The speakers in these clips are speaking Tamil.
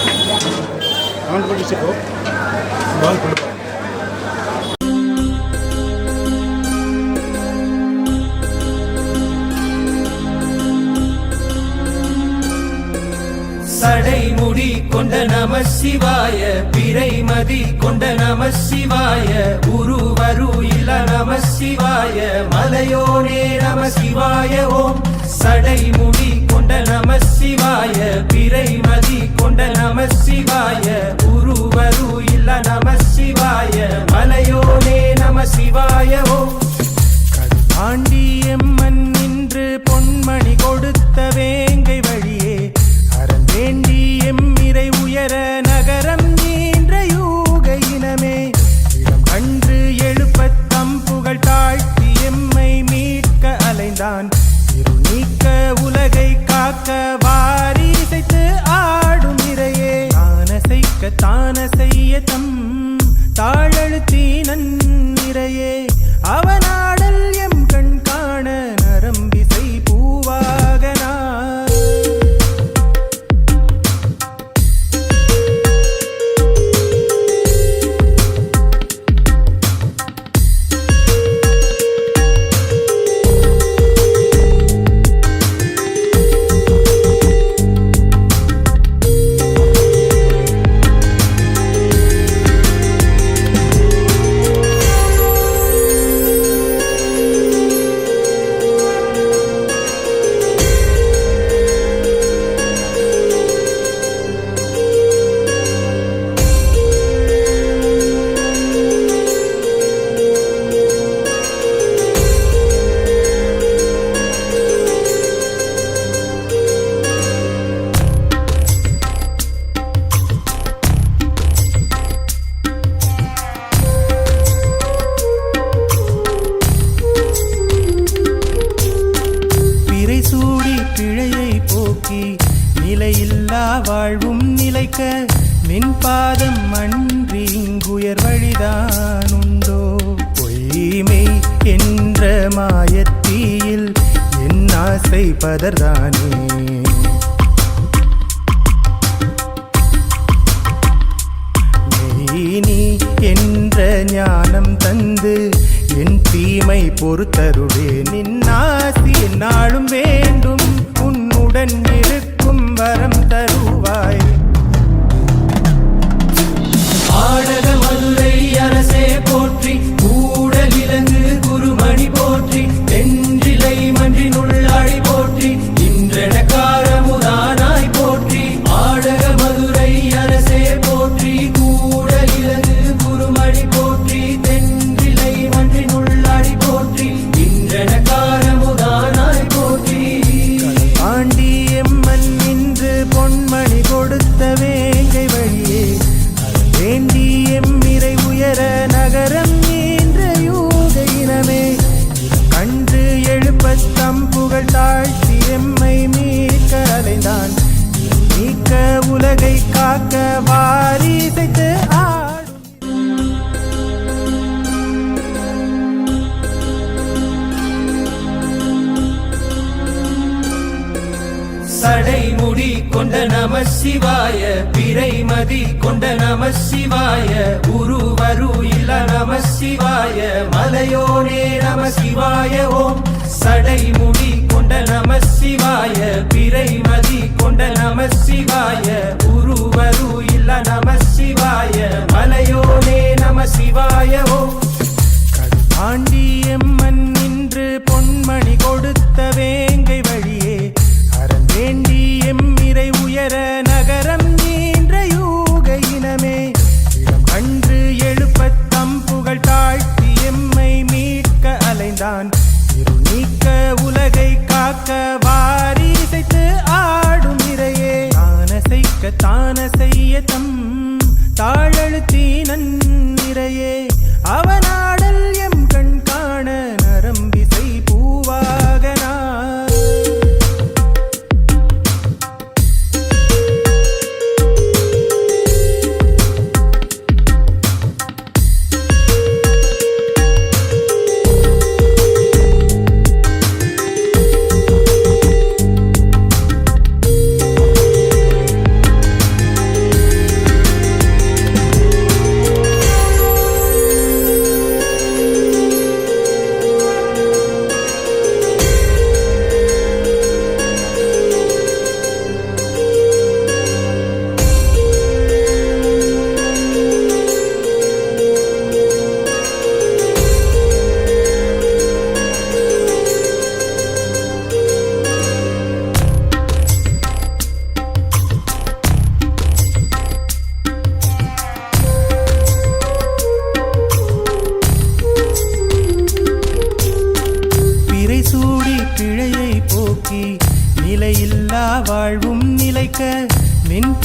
கமெண்ட் பண்ணி வச்சுக்கோ பால் கொடுப்போம். சடைமுடி கொண்ட நம சிவாய, பிறைமதி கொண்ட நம சிவாய, உருவரு இல நம சிவாய, மலையோனே நம சிவாய ஓம். சடைமுடி கொண்ட நம சிவாய, பிறைமதி கொண்ட நம சிவாய, உருவரு இல நம சிவாய, மலையோனே நம சிவாய ஓம். ஆண்டியம்மன் நின்று பொன்மணி கொடுத்த வேங்கை வழியே வேண்டி எம்மிரை உயர நகரம் நீன்ற யூக இனமே, இடம் கன்று எழுப்பத் தம்புகள் தாழ்த்தி எம்மை மீட்க அலைந்தான். இருள் நீக்க உலகை காக்க வாரி இசைத்து ஆடும் இறையே, தானசைக்க தான செய்ய தம் தாழழுத்தி நன்னிறையே, அவனாடல் எம் கண் காண நரம்பிசை பூவாகனா. பிழையை போக்கி நிலையில்லா வாழ்வும் நிலைக்க நின் பாதம் அன்றி இங்குயர் வழிதான் உண்டோ. பொய்மை என்ற மாயத்தீயில் என் ஆசை பதர்தானே, நீ என்ற ஞானம் தந்து என் தீமை பொறுத்தருளே. நின்னாசி என்னாலும் வேண்டும், உன்னுடன் இருக்கும் வரம் தருவாய். ஆடக மதுரை அரசே போற்றி, கூடலிலங்கு குருமணி போற்றி, தென்றிலை மன்றினுள்ளாழி போற்றி, இன்றெனக்காரமுதானாய் போற்றி. ஆடக மதுரை அரசே போற்றி, கூடலிலங்கு குருமணி போற்றி, தென்றிலை மன்றினுள்ளாழி போற்றி, இன்றெனக்காரமுதானாய் போற்றி. ஆண்டியம்மன் நின்று பொன்மணி கொடுத்த வேங்கை வழியே வேண்டி எம்மிரை உயர நகரம் நீன்ற யூக இனமே, கன்று எழுப்பத் தம்புகள் தாழ்த்தி எம்மை மீட்க அலைந்தான். நீக்க உலகை காக்க வாரி இசைத்து ஆடும். சடைமுடி கொண்ட நம சிவாய, பிறைமதி கொண்ட நம சிவாய, உருவரு இல நம சிவாய, மலையோனே நம சிவாய ஓம். சடைமுடி கொண்ட நம சிவாய, பிறைமதி கொண்ட நம சிவாய, உருவரு இல நம சிவாய, மலையோனே நம சிவாய ஓம். ஆண்டியம்மன் நின்று பொன்மணி கொடுத்த வேங்கை வழியே வேண்டி எம்மிரை உயர நகரம் நீன்ற யூக இனமே, இடம் கன்று எழுப்பத் தம்புகள் தாழ்த்தி எம்மை மீட்க அலைந்தான். இருள் நீக்க உலகை காக்க வாரி இசைத்து ஆடும் இறையே, தானசைக்க தான செய்ய தம் தாழழுத்தி நன்னிறையே, அவனாடல் எம் கண் காண நரம்பிசை பூவாகனா.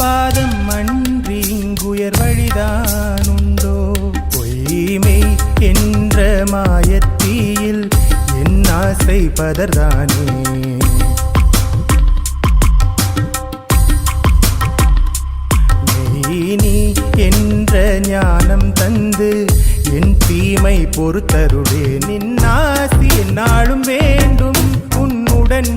பாதம் அன்றி இங்குயர் வழிதான் உண்டோ பொய்மை என்ற மாயத்தீயில் என் ஆசை பதர்தானே நீ என்ற ஞானம் தந்து என் தீமை பொறுத்தருளே நின்னாசி என்னாலும் வேண்டும் உன்னுடன்